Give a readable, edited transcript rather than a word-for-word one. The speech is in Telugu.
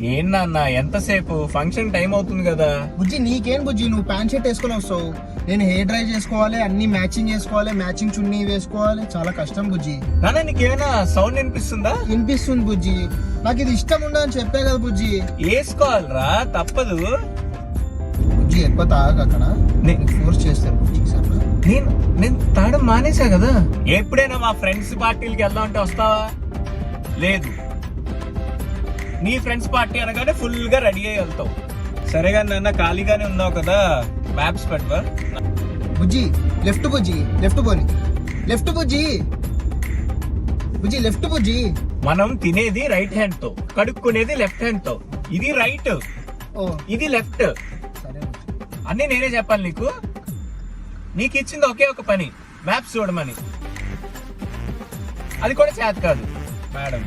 ఏంటన్నా ఎంతసేపు ఫంక్షన్ టైం అవుతుంది కదా. బుజ్జి నీకేం బుజ్జి, నువ్వు ప్యాంట్ షర్ట్ వేసుకొని వస్తావు, నేను హెయిర్ డ్రై చేసుకోవాలి, అన్ని మ్యాచింగ్ చేసుకోవాలి, మ్యాచింగ్ చున్నీ వేసుకోవాలి, చాలా కష్టం బుజ్జి. నాన్న నీకేమైనా సౌండ్ వినిపిస్తుందా? వినిపిస్తుంది బుజ్జి, నాకు ఇది ఇష్టం ఉండదని చెప్పే కదా బుజ్జి. వేసుకోవాలరా, తప్పదు. బుజ్జి ఎక్కువ తాగక అక్కడ ఫోర్స్ చేస్తారు బుజ్జి. సరే నేను తాగడం మానేసా కదా. ఎప్పుడైనా మా ఫ్రెండ్స్ పార్టీలకి వెళ్దాం అంటే వస్తావా? లేదు. నీ ఫ్రెండ్స్ పార్టీ అనగానే ఫుల్ గా రెడీ అయ్యి వెళ్తావు. సరేగా నాన్న, ఖాళీగానే ఉన్నావు కదా, మ్యాప్స్ పెట్టవా? బుజ్జి లెఫ్ట్ బుజ్జి, లెఫ్ట్ పోని, లెఫ్ట్ బుజ్జి, బుజ్జి లెఫ్ట్ బుజ్జి. మనం తినేది రైట్ హ్యాండ్ తో, కడుక్కునేది లెఫ్ట్ హ్యాండ్ తో. ఇది రైట్, ఇది లెఫ్ట్. అన్ని నేనే చెప్పాలి నీకు. నీకు ఇచ్చింది ఒకే ఒక పని, మ్యాప్స్ చూడమని. అది కూడా చేత కాదు మేడం.